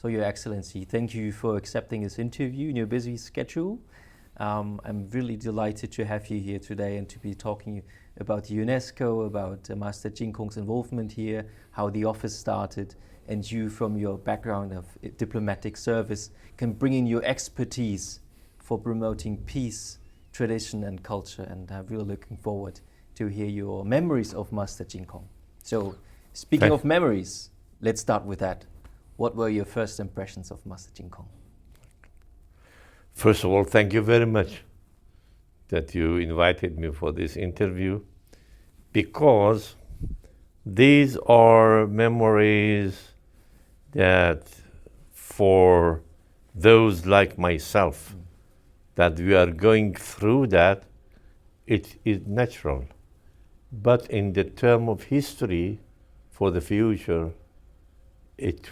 So, Your Excellency, thank you for accepting this interview in your busy schedule. I'm really delighted to have you here today and to be talking about UNESCO, about Master净空's involvement here, how the office started, and you, from your background of diplomatic service, can bring in your expertise for promoting peace, tradition, and culture. And I'm really looking forward to hear your memories of Master净空. So, speaking of memories, let's start with that. What were your first impressions of Master净空? First of all, thank you very much that you invited me for this interview, because these are memories that for those like myself, that we are going through that, it is natural. But in the term of history, for the future, it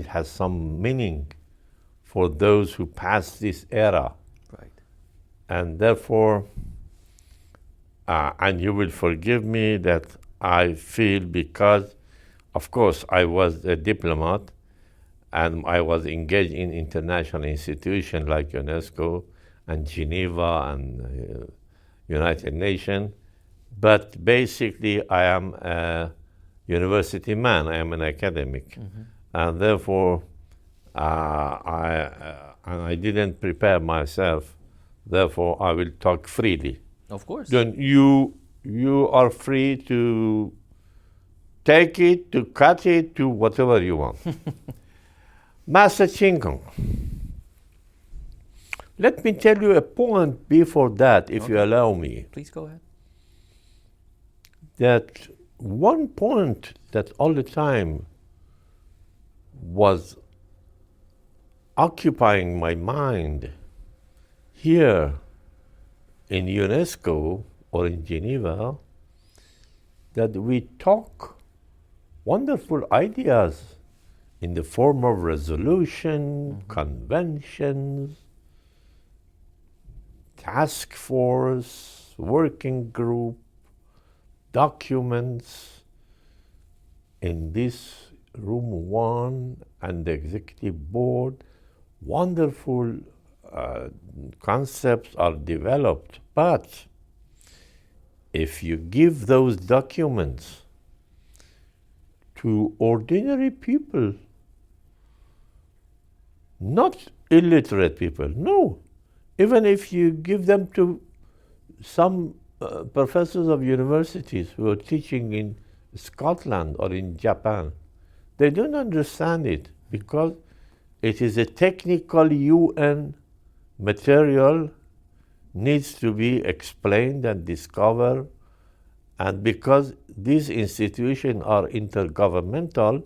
has some meaning for those who passed this era. Right. And therefore, and you will forgive me that I feel, because, of course, I was a diplomat and I was engaged in international institutions like UNESCO and Geneva and United Nations, but basically I am a university man, I am an academic, and therefore I didn't prepare myself, therefore I will talk freely. Of course. Then you are free to take it, to cut it, to whatever you want. Master净空. Let me tell you a point before that, if you allow me. Please go ahead. That one point that all the time was occupying my mind here in UNESCO or in Geneva, that we talk wonderful ideas in the form of resolution, conventions, task force, working group, documents in this room 1 and the executive board. Wonderful concepts are developed, but if you give those documents to ordinary people, not illiterate people, no, even if you give them to some professors of universities who are teaching in Scotland or in Japan, they don't understand it, because it is a technical UN material, needs to be explained and discovered, and because these institutions are intergovernmental,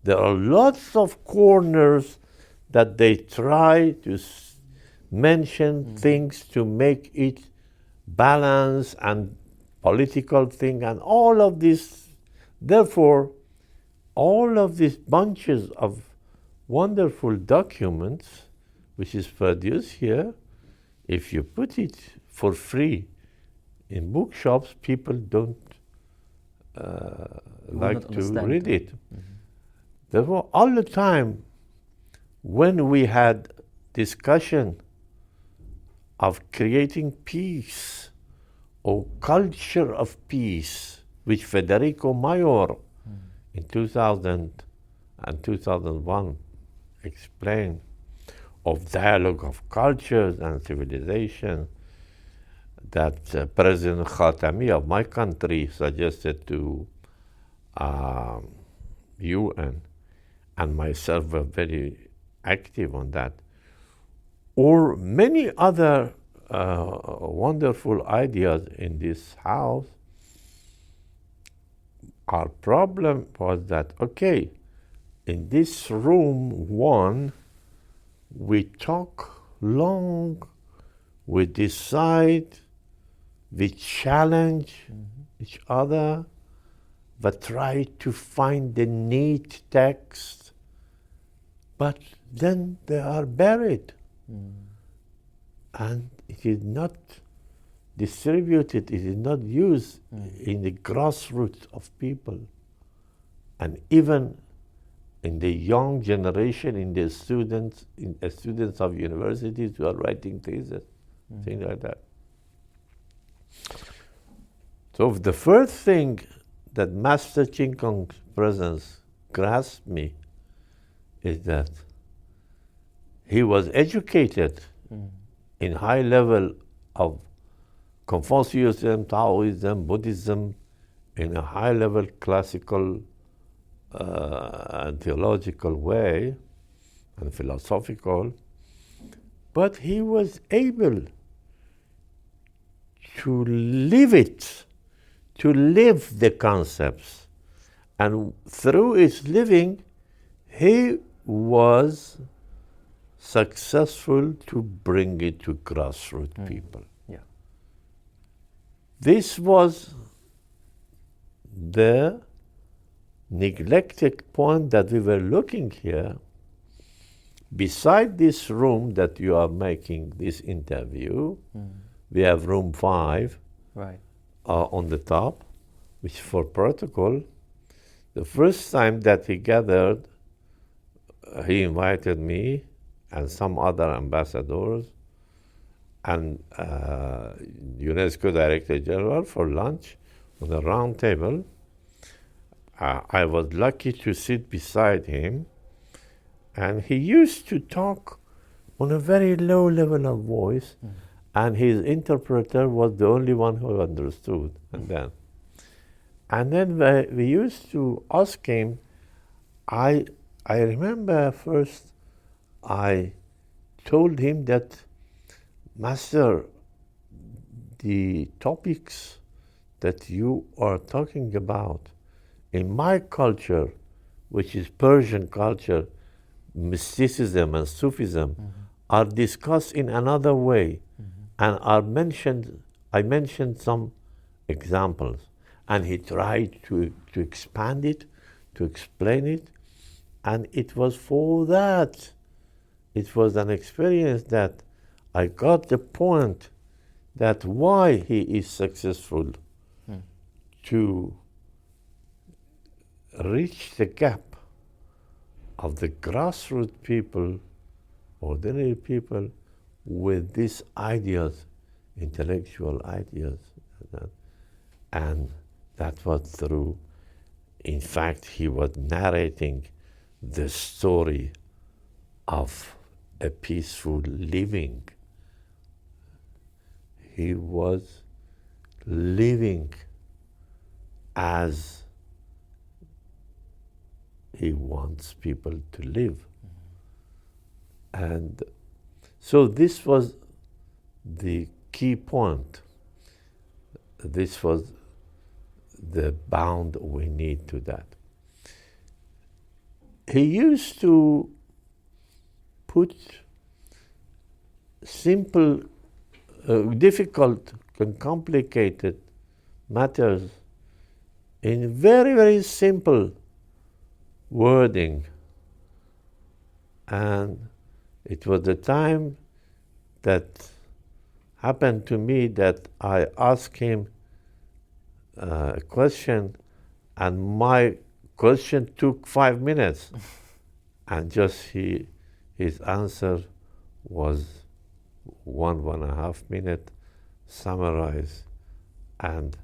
there are lots of corners that they try to mention things to make it balance and political thing and all of this. Therefore, all of these bunches of wonderful documents, which is produced here, if you put it for free in bookshops, people don't like to read it. Therefore, all the time, when we had discussion of creating peace or culture of peace, which Federico Mayor in 2000 and 2001 explained, of dialogue of cultures and civilization, that President Khatami of my country suggested to UN, and myself were very active on that, or many other wonderful ideas in this house. Our problem was that, okay, in this room 1, we talk long, we decide, we challenge each other, but try to find the neat text, but then they are buried. And it is not distributed, it is not used in the grassroots of people. And even in the young generation, in the students of universities who are writing theses, things like that. So the first thing that Master净空's presence grasped me is that he was educated in high level of Confucianism, Taoism, Buddhism, in a high level classical and theological way and philosophical, but he was able to live it, to live the concepts. And through his living, he was successful to bring it to grassroots people. Yeah. This was the neglected point that we were looking here. Beside this room that you are making this interview, we have room 5 Right. On the top, which is for protocol. The first time that he gathered, he invited me and some other ambassadors and UNESCO Director General for lunch on a round table. I was lucky to sit beside him, and he used to talk on a very low level of voice, and his interpreter was the only one who understood. And then we used to ask him, I remember first I told him that, Master, the topics that you are talking about in my culture, which is Persian culture, mysticism and Sufism, are discussed in another way and are mentioned. I mentioned some examples, and he tried to expand it, to explain it, and it was for that. It was an experience that I got the point that why he is successful to reach the gap of the grassroots people, ordinary people, with these ideas, intellectual ideas. And that was through, in fact, he was narrating the story of a peaceful living. He was living as he wants people to live. And so this was the key point. This was the bound we need to that. He used to put simple, difficult and complicated matters in very, very simple wording. And it was the time that happened to me that I asked him a question, and my question took 5 minutes, and just his answer was 1.5 minute summarized. And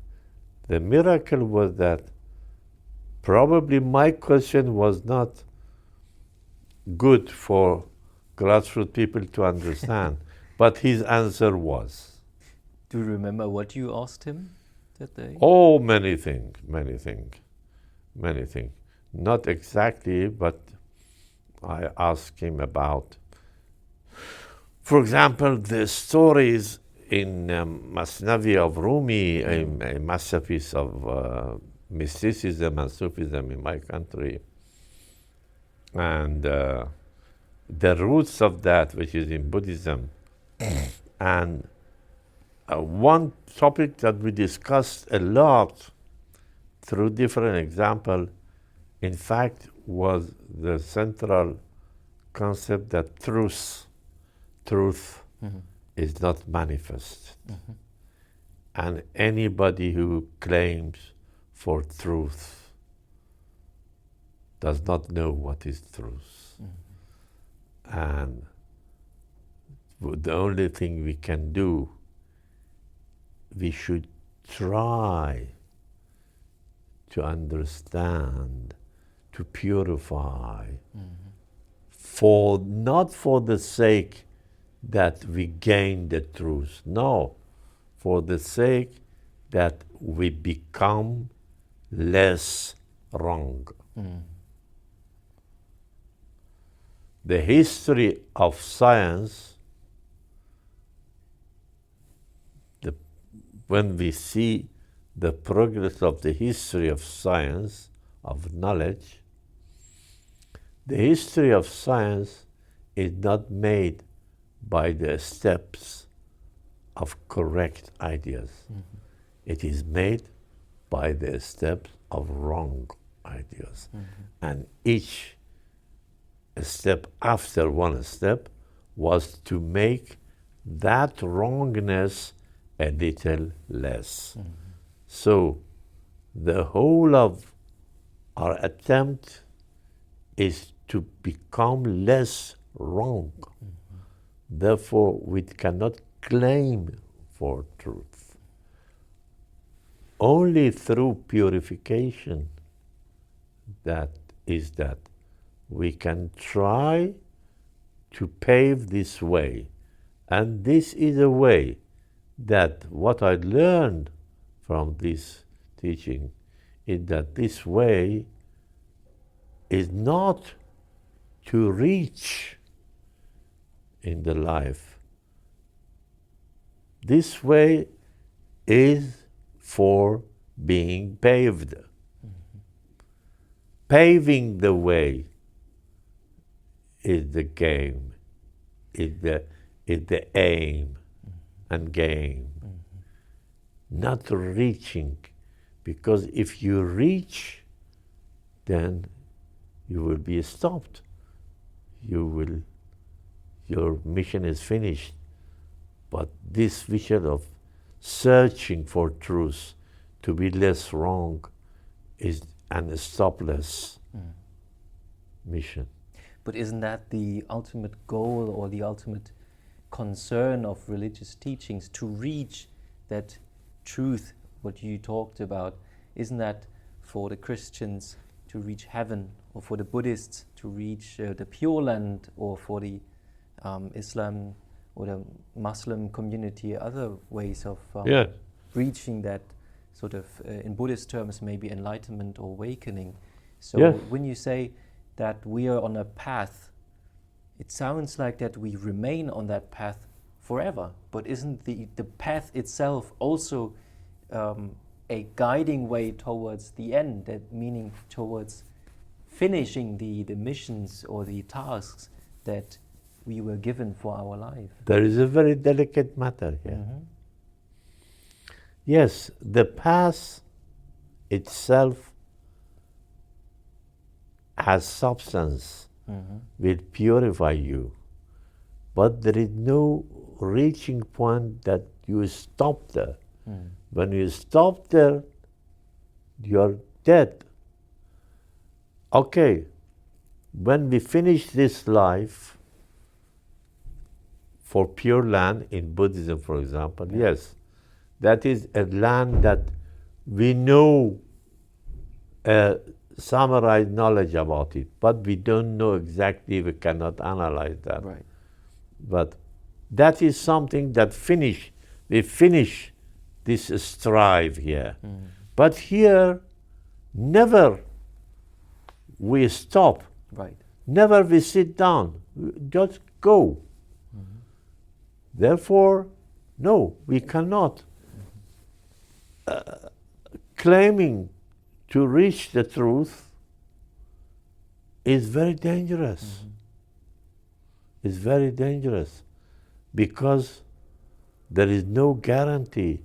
the miracle was that probably my question was not good for grassroots people to understand, but his answer was. Do you remember what you asked him that day? Oh, many things. Not exactly, but I asked him about, for example, the stories in Masnavi of Rumi, a masterpiece of mysticism and Sufism in my country, and the roots of that, which is in Buddhism. And one topic that we discussed a lot through different examples, in fact, was the central concept that truth is not manifest. And anybody who claims for truth does not know what is truth. And the only thing we can do, we should try to understand, to purify, not for the sake that we gain the truth, no, for the sake that we become less wrong. The history of science, when we see the progress of the history of science, of knowledge, the history of science is not made by the steps of correct ideas. It is made by the steps of wrong ideas. And each step after one step was to make that wrongness a little less. So the whole of our attempt is to become less wrong. Therefore, we cannot claim for truth. Only through purification that we can try to pave this way. And this is a way that what I learned from this teaching is that this way is not to reach in the life. This way is for being paved. Paving the way is the game, is the aim and game. Not reaching, because if you reach, then you will be stopped. Your mission is finished. But this vision of searching for truth, to be less wrong, is an stopless mission. But isn't that the ultimate goal or the ultimate concern of religious teachings, to reach that truth, what you talked about? Isn't that for the Christians to reach heaven, or for the Buddhists to reach the Pure Land, or for the Islam or the Muslim community, other ways of reaching that sort of, in Buddhist terms, maybe enlightenment or awakening? So when you say that we are on a path, it sounds like that we remain on that path forever. But isn't the path itself also a guiding way towards the end, that meaning towards finishing the missions or the tasks that we were given for our life? There is a very delicate matter here. Yes, the path itself has substance, will purify you. But there is no reaching point that you stop there. When you stop there, you are dead. Okay, when we finish this life, for Pure Land in Buddhism, for example, yes, that is a land that we know summarized knowledge about it, but we don't know exactly, we cannot analyze that. Right. But that is something that we finish this strive here. But here, never we stop. Right. Never we sit down. We just go. Therefore, no, we cannot. Claiming to reach the truth is very dangerous. It's very dangerous, because there is no guarantee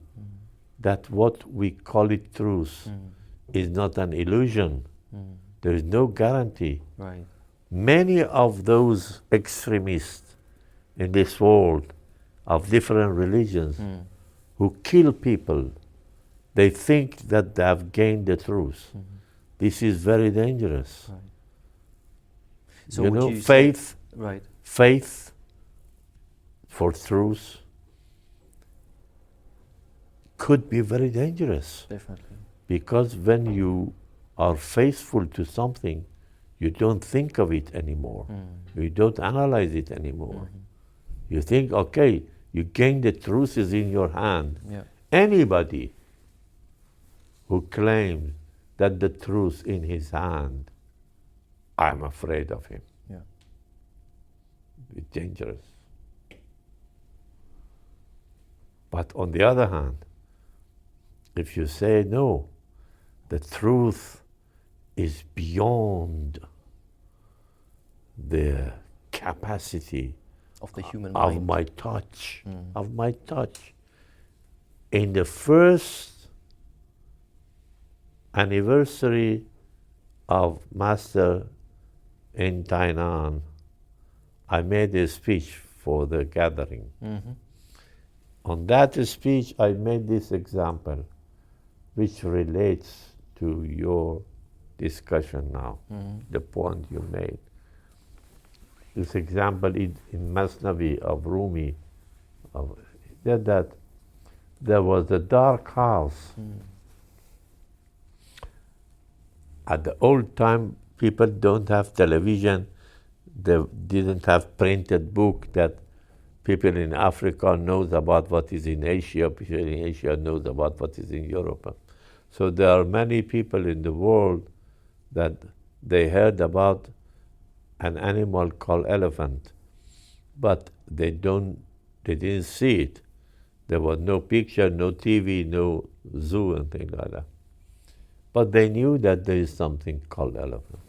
that what we call it truth is not an illusion. There is no guarantee. Right. Many of those extremists in this world of different religions who kill people, they think that they have gained the truth. This is very dangerous. Right. So you would know, you say- faith, Right. faith for truth could be very dangerous. Definitely. Because when you are faithful to something, you don't think of it anymore. You don't analyze it anymore. You think, okay, you gain the truth is in your hand. Yeah. Anybody who claims that the truth in his hand, I'm afraid of him. Yeah. It's dangerous. But on the other hand, if you say no, the truth is beyond the capacity Of the human of mind. my touch, of my touch. In the first anniversary of Master in Tainan, I made a speech for the gathering. On that speech, I made this example, which relates to your discussion now, the point you made. This example in Masnavi of Rumi, said that there was a dark house. At the old time, people don't have television. They didn't have printed book that people in Africa knows about what is in Asia. People in Asia knows about what is in Europe. So there are many people in the world that they heard about an animal called elephant, but they didn't see it. There was no picture, no TV, no zoo and things like that. But they knew that there is something called elephant.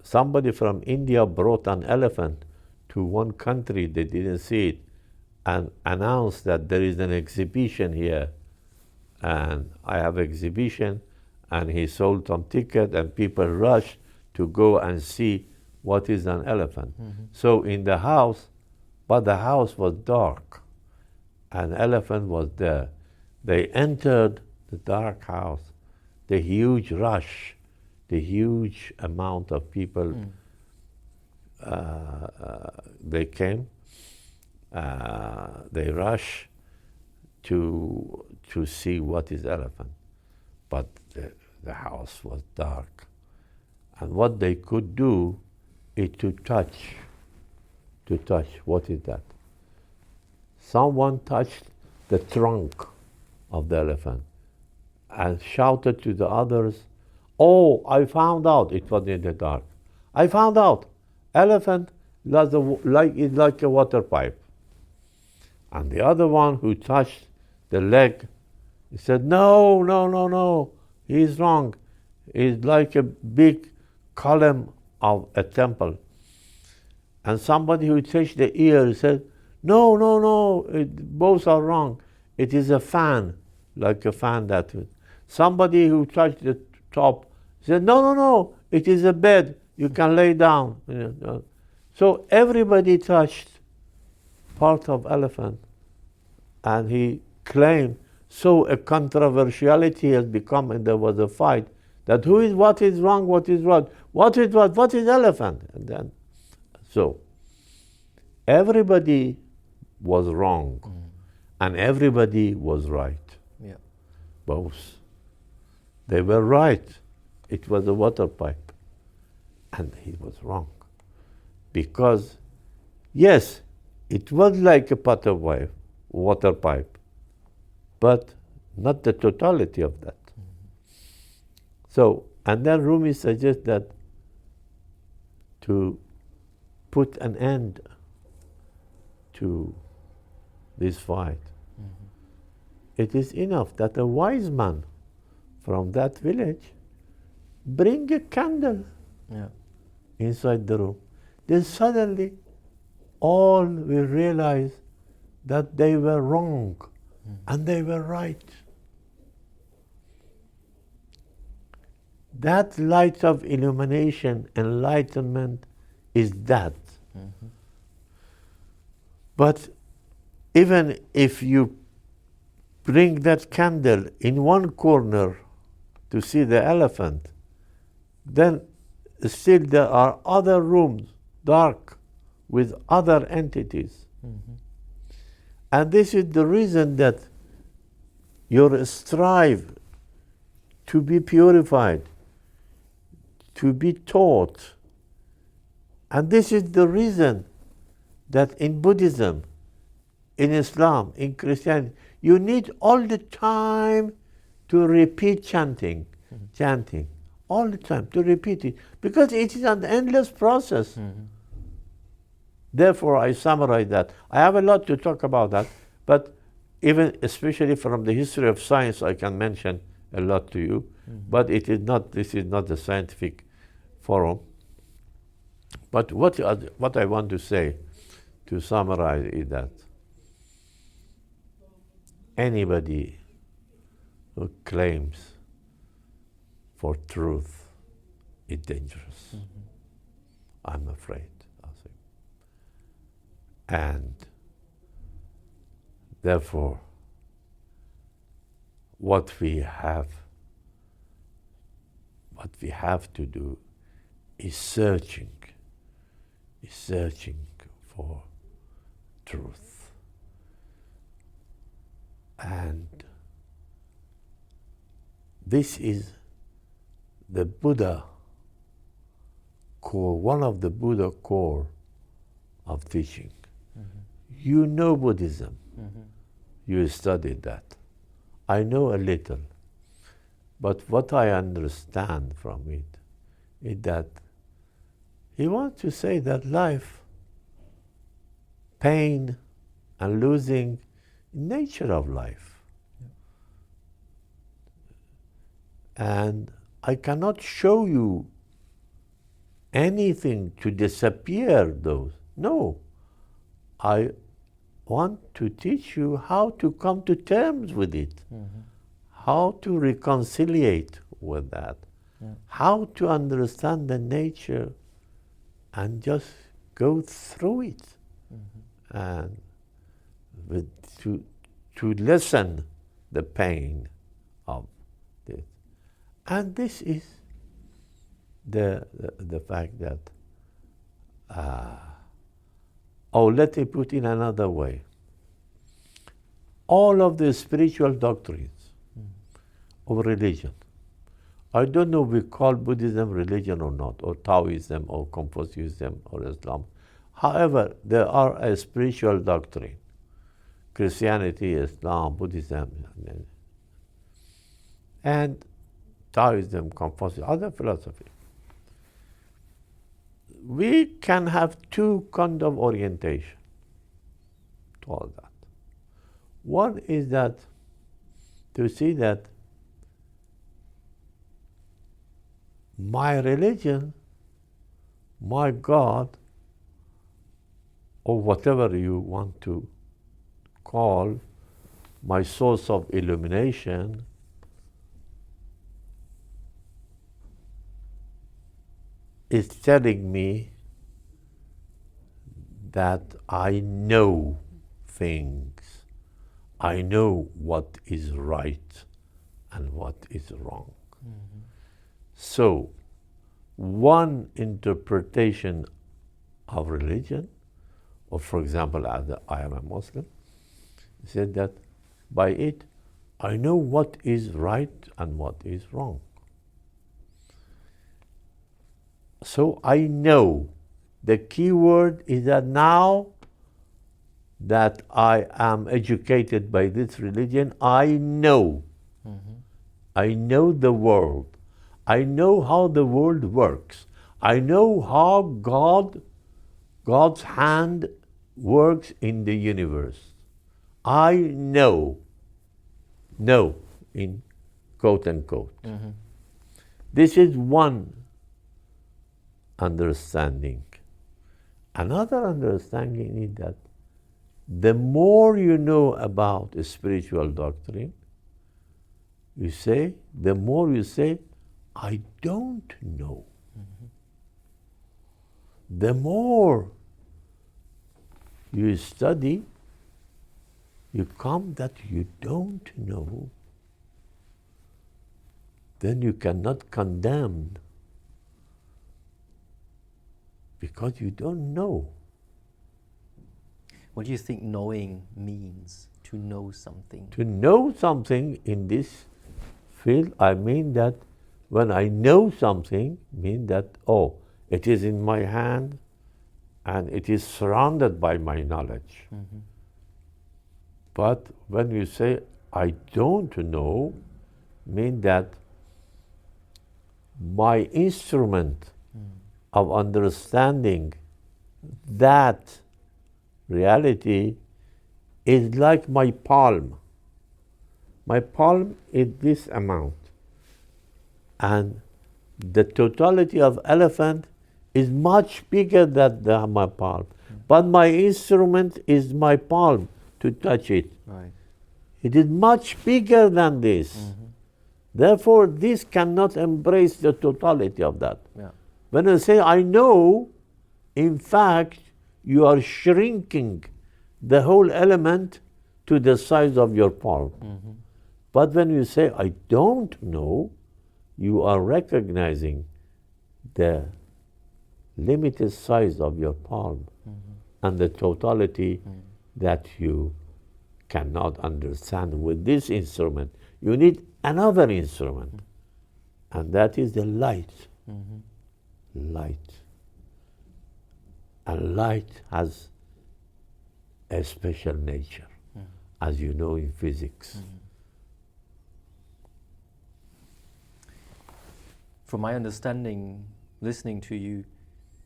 Somebody from India brought an elephant to one country, they didn't see it, and announced that there is an exhibition here, and I have exhibition, and he sold some ticket, and people rushed to go and see what is an elephant. So in the house, but the house was dark, an elephant was there. They entered the dark house, the huge rush, the huge amount of people, they came, they rushed to see what is elephant. But the house was dark. And what they could do is to touch. What is that? Someone touched the trunk of the elephant and shouted to the others, "Oh, I found out," it was in the dark. "I found out, elephant is like a water pipe." And the other one who touched the leg, he said, No, he's wrong. It's like a big column of a temple. And somebody who touched the ear said, No, both are wrong. It is a fan, like a fan that. Somebody who touched the top said, No, it is a bed. You can lay down. So everybody touched part of elephant, and he claimed. So a controversiality has become, and there was a fight that what is wrong, what is right, what is elephant, and then so everybody was wrong, and everybody was right. Yeah. Both. They were right. It was a water pipe, and he was wrong, because yes, it was like a water pipe, but not the totality of that. So, and then Rumi suggests that to put an end to this fight, it is enough that a wise man from that village bring a candle inside the room. Then suddenly all will realize that they were wrong and they were right. That light of illumination, enlightenment, is that. But even if you bring that candle in one corner to see the elephant, then still there are other rooms, dark, with other entities. And this is the reason that your strive to be purified, to be taught. And this is the reason that in Buddhism, in Islam, in Christianity, you need all the time to repeat chanting, chanting, all the time to repeat it, because it is an endless process. Therefore, I summarize that. I have a lot to talk about that, but even especially from the history of science, I can mention a lot to you, but it is not. This is not a scientific forum. But what I want to say, to summarize, is that anybody who claims for truth is dangerous. I'm afraid. And therefore, what we have to do is searching for truth. And this is the Buddha core, one of the Buddha core of teaching. You know Buddhism. You studied that. I know a little. But what I understand from it is that he wants to say that life, pain and losing, nature of life. And I cannot show you anything to disappear those. No. I want to teach you how to come to terms with it, how to reconciliate with that, how to understand the nature and just go through it, and to lessen the pain of this. And this is the fact that let me put in another way. All of the spiritual doctrines of religion, I don't know if we call Buddhism religion or not, or Taoism, or Confucianism, or Islam. However, there are a spiritual doctrine. Christianity, Islam, Buddhism, and Taoism, Confucianism, other philosophy. We can have two kinds of orientation to all that. One is that to see that my religion, my God, or whatever you want to call my source of illumination, is telling me that I know things. I know what is right and what is wrong. So, one interpretation of religion, or for example, as I am a Muslim, said that by it, I know what is right and what is wrong. So I know. The key word is that now that I am educated by this religion, I know. I know the world. I know how the world works. I know how God's hand works in the universe. I know in quote unquote. This is one understanding. Another understanding is that the more you know about a spiritual doctrine, the more you say, I don't know. The more you study, you come that you don't know, then you cannot condemn Because you don't know. What do you think knowing means? To know something? To know something in this field, I mean that when I know something, mean that, oh, it is in my hand and it is surrounded by my knowledge. Mm-hmm. But when you say, I don't know, mean that my instrument of understanding that reality is like my palm. My palm is this amount. And the totality of elephant is much bigger than my palm. But my instrument is my palm to touch it. Right. It is much bigger than this. Mm-hmm. Therefore, this cannot embrace the totality of that. Yeah. When I say I know, in fact, you are shrinking the whole element to the size of your palm. Mm-hmm. But when you say I don't know, you are recognizing the limited size of your palm and the totality that you cannot understand with this instrument. You need another instrument, and that is the light. Light. And light has a special nature, as you know in physics. From my understanding, listening to you,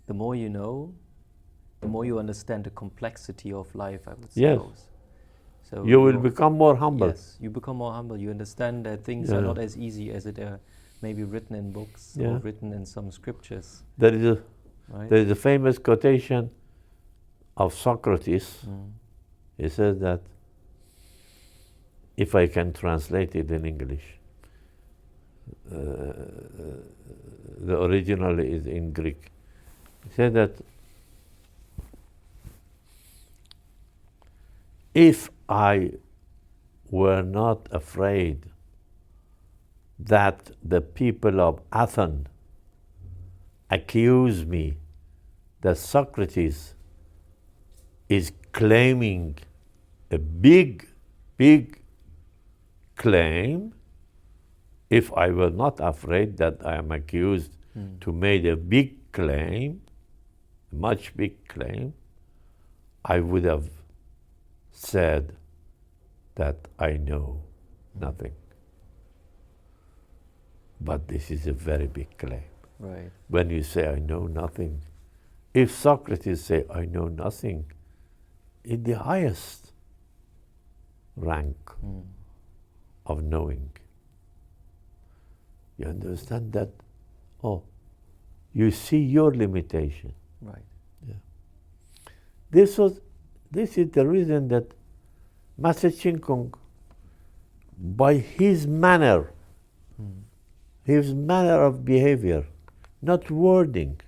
the more you know, the more you understand the complexity of life, I would Yes. suppose. So You will become more humble. Yes, you become more humble. You understand that things are not as easy as it are maybe written in books or written in some scriptures. There is Right? there is a famous quotation of Socrates. He says that, if I can translate it in English, the original is in Greek. He said that if I were not afraid that the people of Athens accuse me that Socrates is claiming a big claim, if I were not afraid that I am accused to make a big claim, a much big claim, I would have said that I know nothing. But this is a very big claim. Right. When you say I know nothing, if Socrates say I know nothing, in the highest rank of knowing, you understand that, oh, you see your limitation. Right. Yeah. This is the reason that Master Ching Kung, by his manner of behavior, not wording,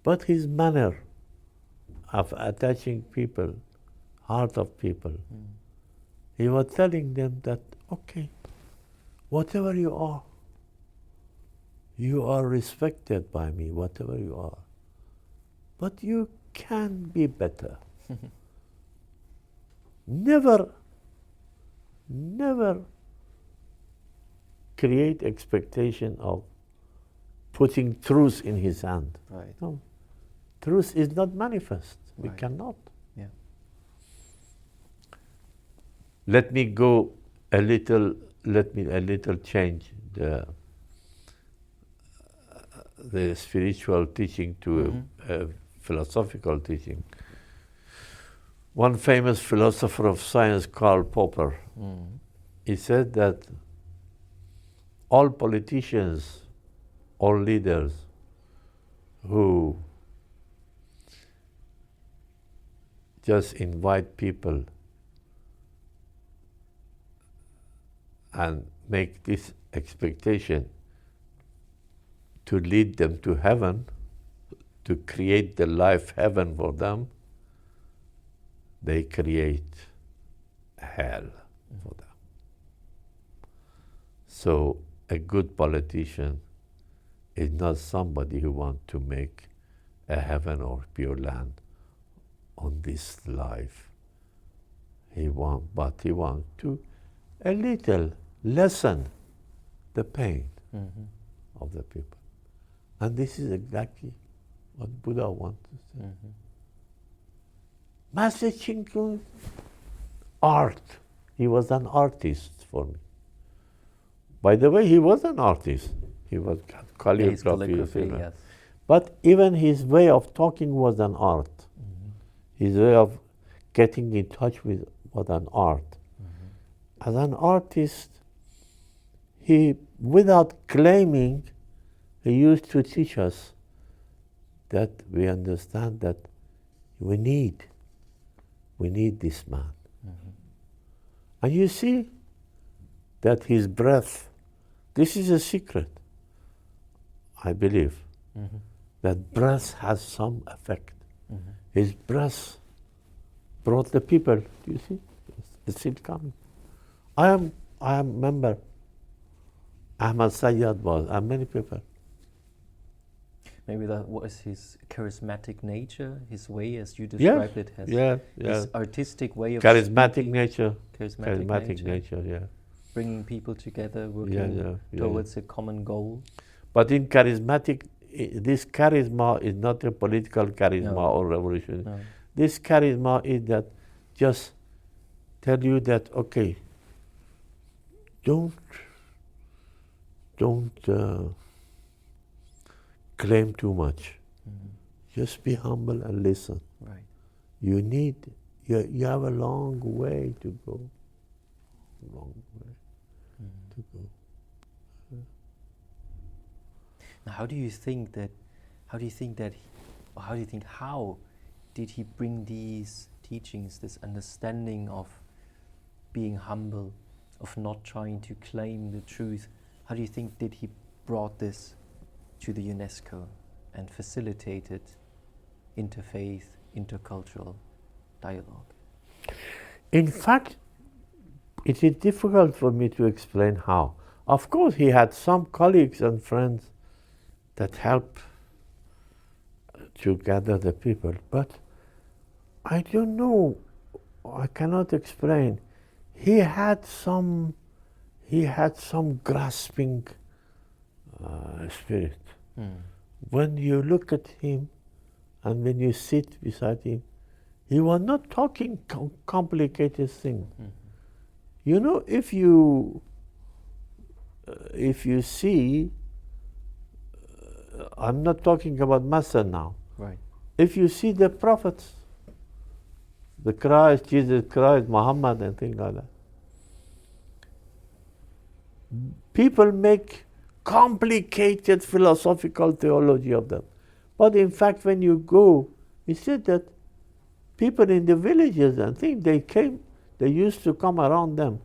but his manner of attaching people, heart of people, he was telling them that, okay, whatever you are respected by me, whatever you are. But you can be better. Never create expectation of putting truth in his hand. Right. No. Truth is not manifest. We Right. cannot. Yeah. Let me a little change the spiritual teaching to a philosophical teaching. One famous philosopher of science, Karl Popper, he said that all politicians, all leaders who just invite people and make this expectation to lead them to heaven, to create the life heaven for them, they create hell for them. So a good politician is not somebody who wants to make a heaven or pure land on this life. But he wants to a little lessen the pain of the people. And this is exactly what Buddha wants to say. Master Chin art. He was an artist for me. By the way, he was an artist. He was calligraphy. Yes. But even his way of talking was an art. His way of getting in touch with was an art. As an artist, he, without claiming, he used to teach us that we understand that we need this man. And you see that his breath, this is a secret, I believe, that breath has some effect. His breath brought the people, do you see? It's still coming. I am member, Ahmad Sayyad was, and many people. Maybe that was his charismatic nature, his way, as you described it, his artistic way of charismatic speaking. nature. Charismatic nature, yeah. Bringing people together, working towards a common goal. But in charismatic, this charisma is not a political charisma or revolution. No. This charisma is that just tell you that, okay, don't claim too much. Just be humble and listen. Right. You have a long way to go. Long way to go. Now, how did he bring these teachings, this understanding of being humble, of not trying to claim the truth? How do you think did he brought this to the UNESCO and facilitated interfaith, intercultural dialogue? In fact, it is difficult for me to explain how. Of course, he had some colleagues and friends that help to gather the people, but I don't know, I cannot explain. He had some grasping spirit. When you look at him and when you sit beside him, he was not talking complicated things. You know, if you see, I'm not talking about Master now. Right. If you see the prophets, the Christ, Jesus Christ, Muhammad, and things like that, people make complicated philosophical theology of them. But in fact, when you go, he said that people in the villages and things, they used to come around them.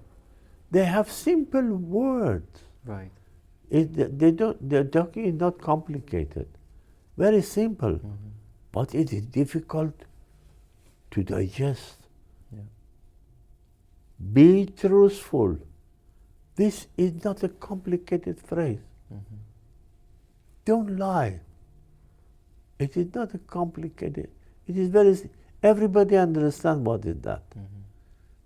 They have simple words. Right. Their talking is not complicated. Very simple. But it is difficult to digest. Yeah. Be truthful. This is not a complicated phrase. Don't lie. It is not a complicated. It is very. Everybody understands what is that.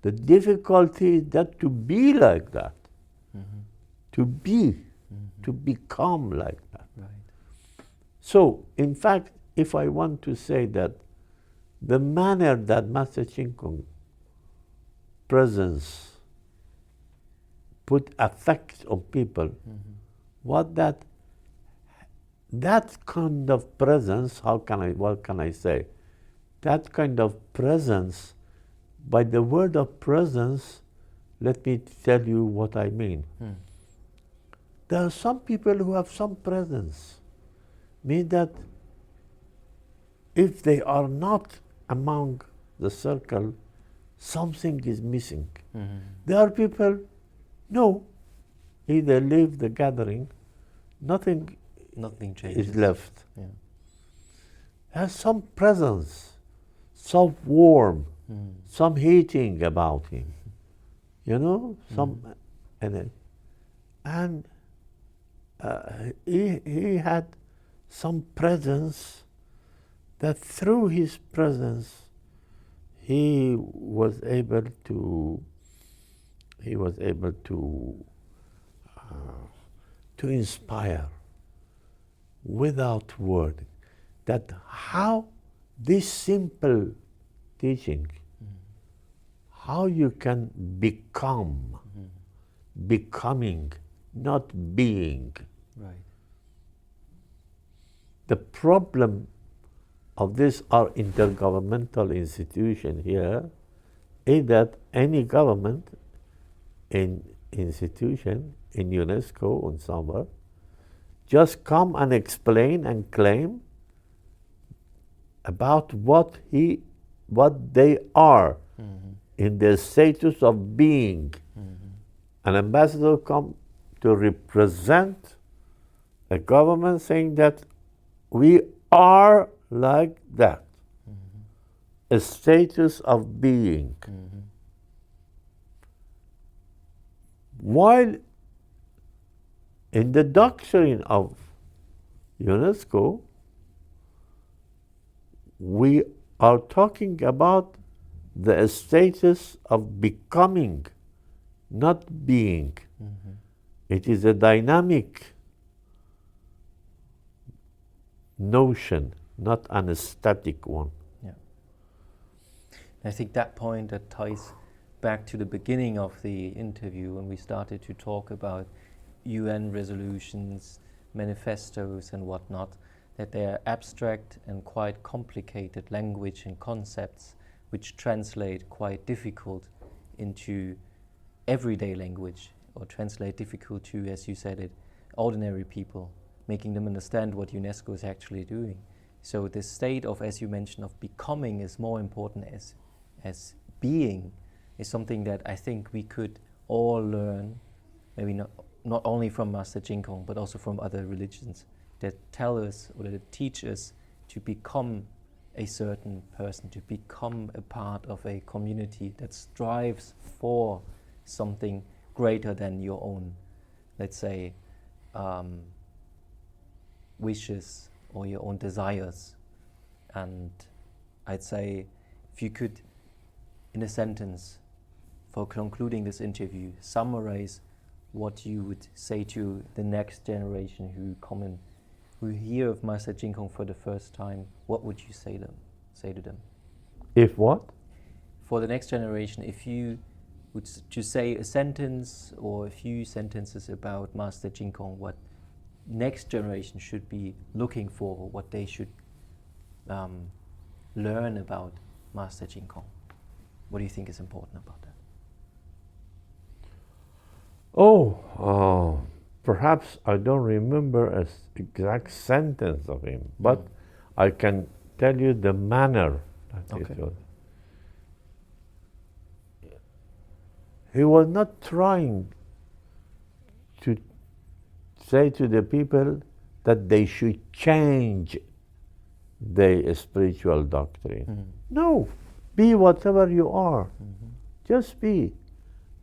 The difficulty is that to be like that, to be, to become like that. Right. So, in fact, if I want to say that the manner that Master Chin Kung presence put effect on people, what that kind of presence, what can I say? That kind of presence, by the word of presence, let me tell you what I mean. There are some people who have some presence, mean that if they are not among the circle, something is missing. There are people, no, either leave the gathering, nothing changes. is left. Yeah. There's some presence, some warm, some heating about him, you know, some energy. And he had some presence that through his presence he was able to inspire without word. That how this simple teaching, how you can become, becoming, not being. Right. The problem of this our intergovernmental institution here is that any government institution in UNESCO and somewhere just come and explain and claim about what they are in their status of being. An ambassador come to represent a government saying that we are like that, a status of being. While in the doctrine of UNESCO, we are talking about the status of becoming, not being. It is a dynamic notion, not an static one. Yeah. I think that point that ties back to the beginning of the interview when we started to talk about UN resolutions, manifestos and whatnot, that they are abstract and quite complicated language and concepts which translate quite difficult into everyday language, or translate difficult to, as you said it, ordinary people, making them understand what UNESCO is actually doing. So the state of, as you mentioned, of becoming is more important as being, is something that I think we could all learn, maybe not only from Master净空, but also from other religions that tell us or that teach us to become a certain person, to become a part of a community that strives for something greater than your own, let's say, wishes or your own desires. And I'd say, if you could, in a sentence, for concluding this interview, summarize what you would say to the next generation who hear of Master净空for the first time, what would you say to them? If what? For the next generation, if you would to say a sentence or a few sentences about Master净空, what next generation should be looking for, what they should learn about Master净空. What do you think is important about that? Perhaps I don't remember an exact sentence of him, but I can tell you the manner that Okay. it was. He was not trying to say to the people that they should change their spiritual doctrine. No, be whatever you are. Just be.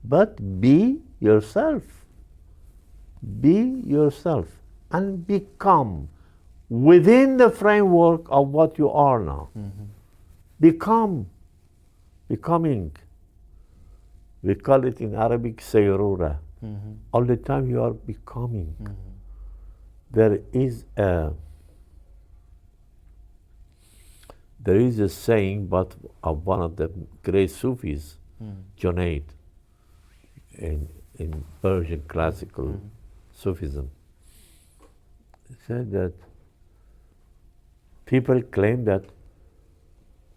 But be yourself. Be yourself and become within the framework of what you are now. Becoming. We call it in Arabic sayrura. All the time you are becoming. There is a saying but of one of the great Sufis, Junaid, in Persian classical Sufism. He said that people claim that,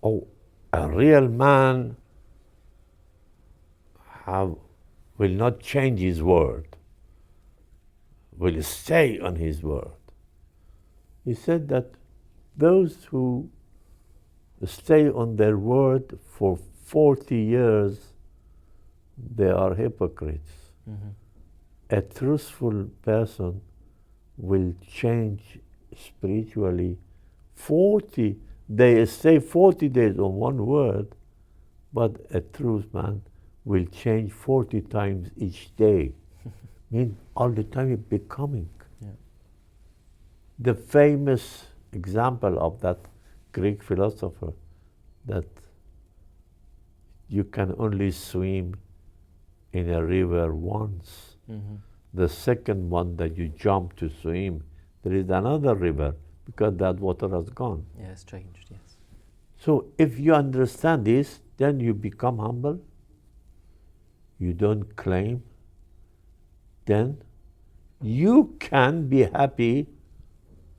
a real man will not change his word, will stay on his word. He said that those who stay on their word for 40 years, they are hypocrites. A truthful person will change spiritually 40. They stay 40 days on one word, but a truth man will change 40 times each day. Mean all the time you're becoming. Yeah. The famous example of that Greek philosopher, that you can only swim in a river once. Mm-hmm. The second one that you jump to swim, there is another river because that water has gone. Yeah, it's changed, yes. So if you understand this, then you become humble. You don't claim. Then you can be happy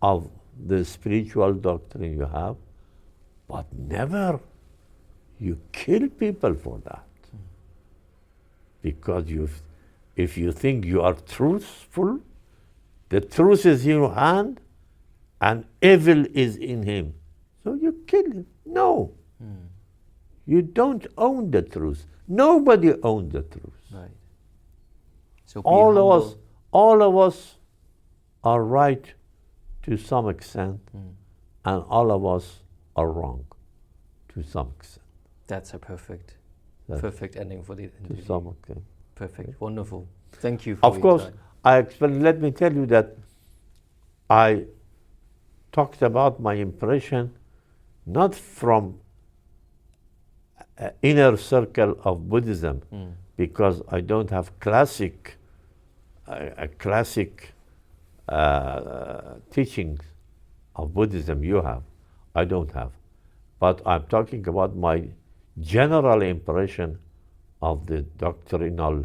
of the spiritual doctrine you have, but never you kill people for that. Because if you think you are truthful, the truth is in your hand and evil is in him. So you kill him. No. You don't own the truth. Nobody owns the truth. Right. So all of us are right to some extent, and all of us are wrong to some extent. That's a perfect ending for the interview. To some extent. Perfect, wonderful. Thank you for Of your course, time. let me tell you that I talked about my impression not from inner circle of Buddhism, because I don't have classic teachings of Buddhism you have. I don't have. But I'm talking about my general impression of the doctrinal,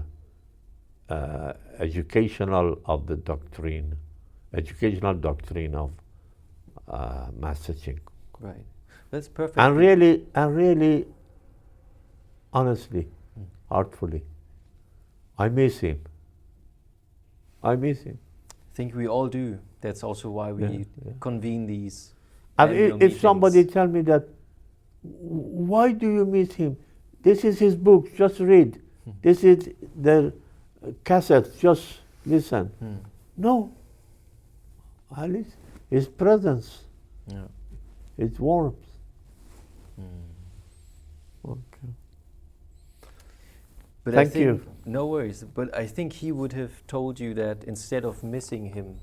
educational doctrine of Master Ching. Right. That's perfect. And really, honestly, heartfully, I miss him. I think we all do. That's also why we convene these. If somebody tell me that, why do you miss him? This is his book, just read. This is the cassette, just listen. No. I listen. His presence, his warmth. Okay. But Thank you. No worries. But I think he would have told you that instead of missing him,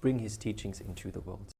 bring his teachings into the world.